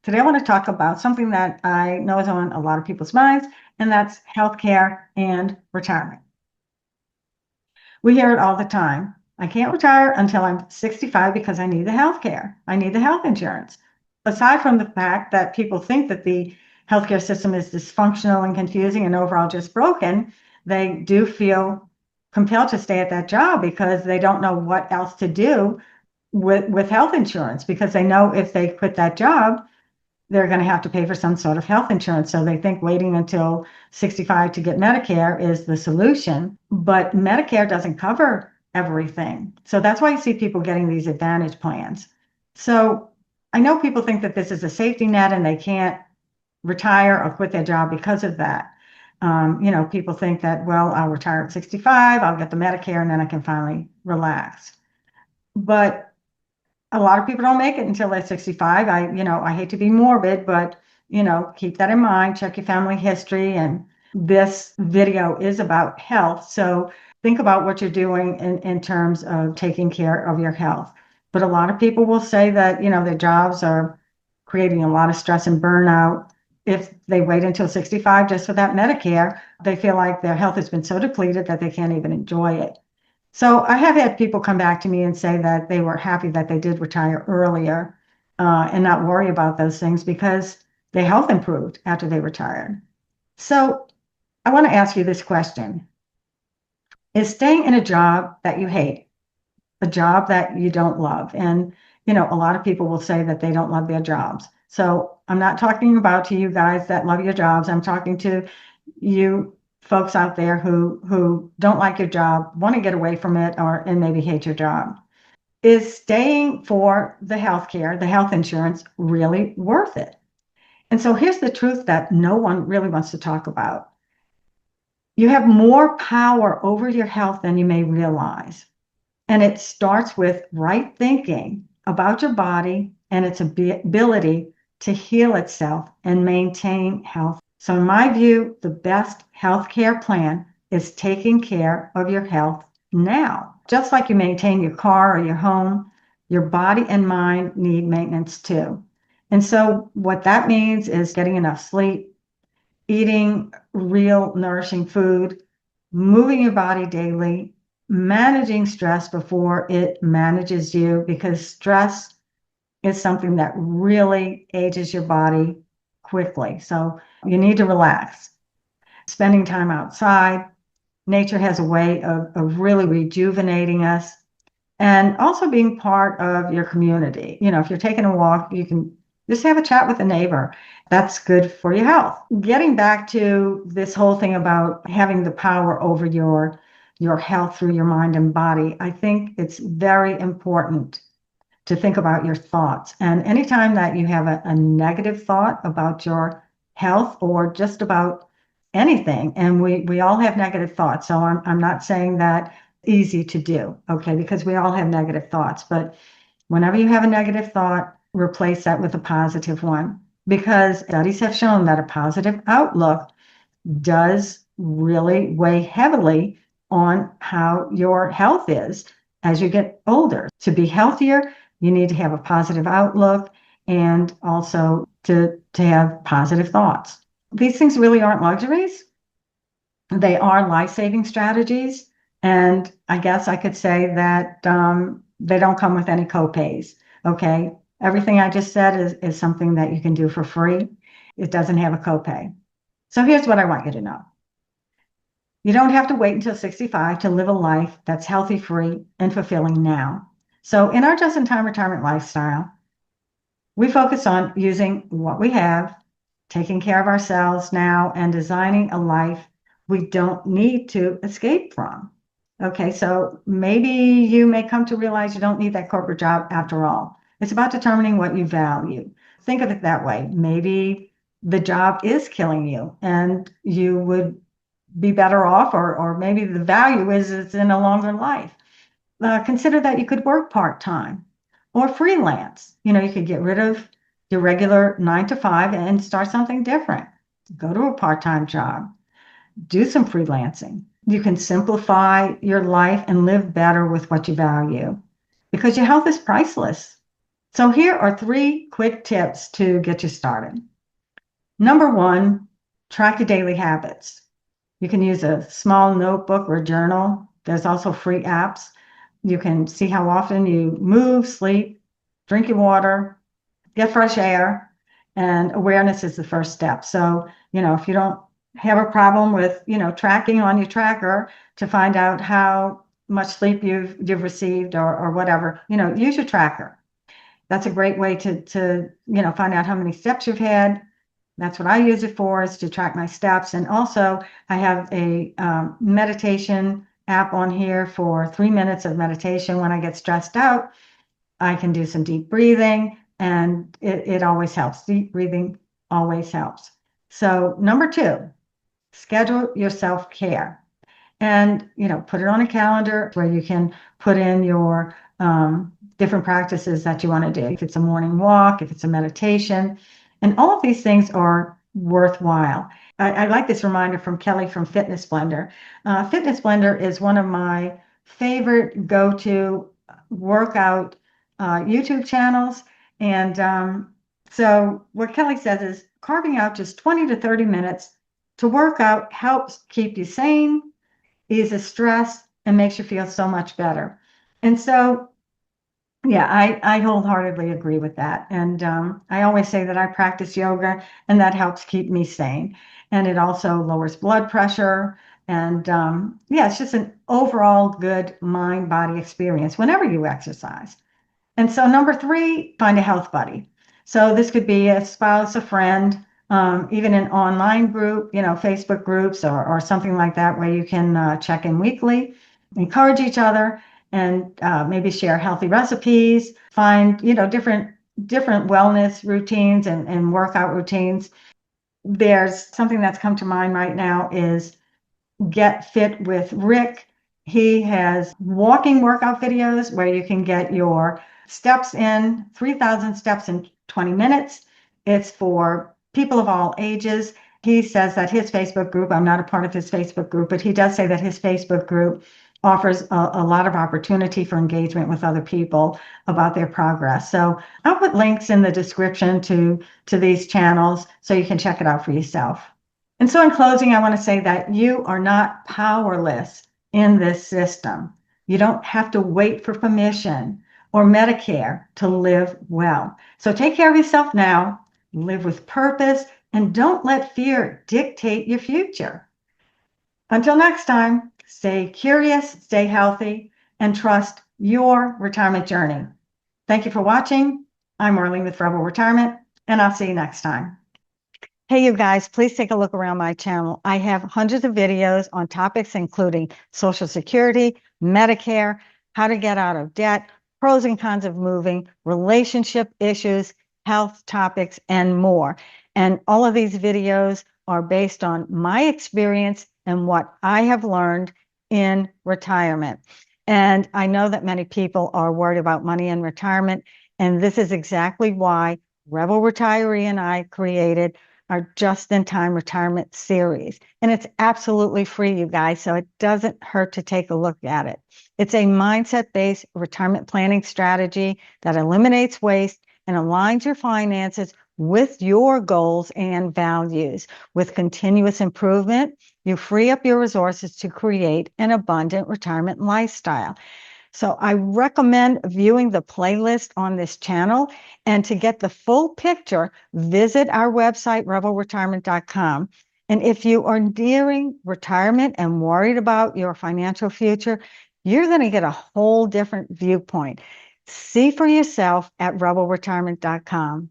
Today, I want to talk about something that I know is on a lot of people's minds, and that's healthcare and retirement. We hear it all the time. I can't retire until I'm 65 because I need the healthcare. I need the health insurance. Aside from the fact that people think that the healthcare system is dysfunctional and confusing and overall just broken, they do feel compelled to stay at that job because they don't know what else to do with health insurance because they know if they quit that job, they're going to have to pay for some sort of health insurance. So they think waiting until 65 to get Medicare is the solution, but Medicare doesn't cover everything. So that's why you see people getting these advantage plans. So I know people think that this is a safety net and they can't retire or quit their job because of that. People think that, well, I'll retire at 65, I'll get the Medicare, and then I can finally relax. But a lot of people don't make it until they're 65. I hate to be morbid, but keep that in mind. Check your family history. And this video is about health. So think about what you're doing in terms of taking care of your health. But a lot of people will say that, their jobs are creating a lot of stress and burnout. If they wait until 65 just for that Medicare, they feel like their health has been so depleted that they can't even enjoy it. So I have had people come back to me and say that they were happy that they did retire earlier and not worry about those things because their health improved after they retired. So I want to ask you this question. Is staying in a job that you hate, a job that you don't love? And, a lot of people will say that they don't love their jobs. So I'm not talking about to you guys that love your jobs. I'm talking to you folks out there who don't like your job, want to get away from it, and maybe hate your job. Is staying for the healthcare, the health insurance, really worth it? And so here's the truth that no one really wants to talk about. You have more power over your health than you may realize. And it starts with right thinking about your body and its ability to heal itself and maintain health. So, in my view, the best healthcare plan is taking care of your health now. Just like you maintain your car or your home, your body and mind need maintenance too. And so, what that means is getting enough sleep, eating real nourishing food, moving your body daily, managing stress before it manages you, because stress is something that really ages your body quickly. So you need to relax. Spending time outside, nature has a way of really rejuvenating us and also being part of your community. If you're taking a walk, you can just have a chat with a neighbor. That's good for your health. Getting back to this whole thing about having the power over your health through your mind and body, I think it's very important to think about your thoughts. And anytime that you have a negative thought about your health or just about anything, and we all have negative thoughts. So I'm not saying that easy to do, okay, because we all have negative thoughts. But whenever you have a negative thought, replace that with a positive one. Because studies have shown that a positive outlook does really weigh heavily on how your health is as you get older. To be healthier, you need to have a positive outlook and also to have positive thoughts. These things really aren't luxuries. They are life-saving strategies. And I guess I could say that they don't come with any copays. Okay. Everything I just said is something that you can do for free. It doesn't have a copay. So here's what I want you to know. You don't have to wait until 65 to live a life that's healthy, free, and fulfilling now. So in our just-in-time retirement lifestyle, we focus on using what we have, taking care of ourselves now, and designing a life we don't need to escape from. Okay, so maybe you may come to realize you don't need that corporate job after all. It's about determining what you value. Think of it that way. Maybe the job is killing you and you would be better off, or maybe the value is it's in a longer life. Consider that you could work part-time or freelance. You could get rid of your regular 9 to 5 and start something different. Go to a part-time job, do some freelancing. You can simplify your life and live better with what you value because your health is priceless. So here are 3 quick tips to get you started. Number 1, track your daily habits. You can use a small notebook or journal. There's also free apps. You can see how often you move, sleep, drink your water, get fresh air, and awareness is the first step. So, if you don't have a problem with, tracking on your tracker to find out how much sleep you've received or whatever, use your tracker. That's a great way to find out how many steps you've had. That's what I use it for, is to track my steps. And also, I have a meditation app on here for 3 minutes of meditation. When I get stressed out, I can do some deep breathing, and it always helps. Deep breathing always helps. So, number 2, schedule your self-care. And put it on a calendar where you can put in your different practices that you want to do. If it's a morning walk, if it's a meditation, and all of these things are worthwhile. I like this reminder from Kelly from Fitness Blender. Fitness Blender is one of my favorite go-to workout YouTube channels. And so what Kelly says is carving out just 20 to 30 minutes to work out helps keep you sane, eases stress, and makes you feel so much better. And so, yeah, I wholeheartedly agree with that. And I always say that I practice yoga, and that helps keep me sane. And it also lowers blood pressure. And yeah, it's just an overall good mind-body experience whenever you exercise. And so number 3, find a health buddy. So this could be a spouse, a friend, even an online group, Facebook groups or something like that, where you can check in weekly, encourage each other, and maybe share healthy recipes, find, different wellness routines and workout routines. There's something that's come to mind right now is Get Fit with Rick. He has walking workout videos where you can get your steps in, 3,000 steps in 20 minutes. It's for people of all ages. He says that his Facebook group, I'm not a part of his Facebook group, but he does say that his Facebook group offers a lot of opportunity for engagement with other people about their progress. So I'll put links in the description to these channels so you can check it out for yourself. And so in closing, I want to say that you are not powerless in this system. You don't have to wait for permission or Medicare to live well. So take care of yourself now, live with purpose, and don't let fear dictate your future. Until next time, stay curious, stay healthy, and trust your retirement journey. Thank you for watching. I'm Marlene with Rebel Retirement, and I'll see you next time. Hey, you guys, please take a look around my channel. I have hundreds of videos on topics including Social Security, Medicare, how to get out of debt, pros and cons of moving, relationship issues, health topics, and more. And all of these videos are based on my experience and what I have learned in retirement. And I know that many people are worried about money in retirement, and this is exactly why Rebel Retiree and I created our just-in-time retirement series. And it's absolutely free, you guys, so it doesn't hurt to take a look at it. It's a mindset-based retirement planning strategy that eliminates waste and aligns your finances with your goals and values. With continuous improvement, you free up your resources to create an abundant retirement lifestyle. So I recommend viewing the playlist on this channel. And to get the full picture, visit our website, rebelretirement.com. And if you are nearing retirement and worried about your financial future, you're going to get a whole different viewpoint. See for yourself at rebelretirement.com.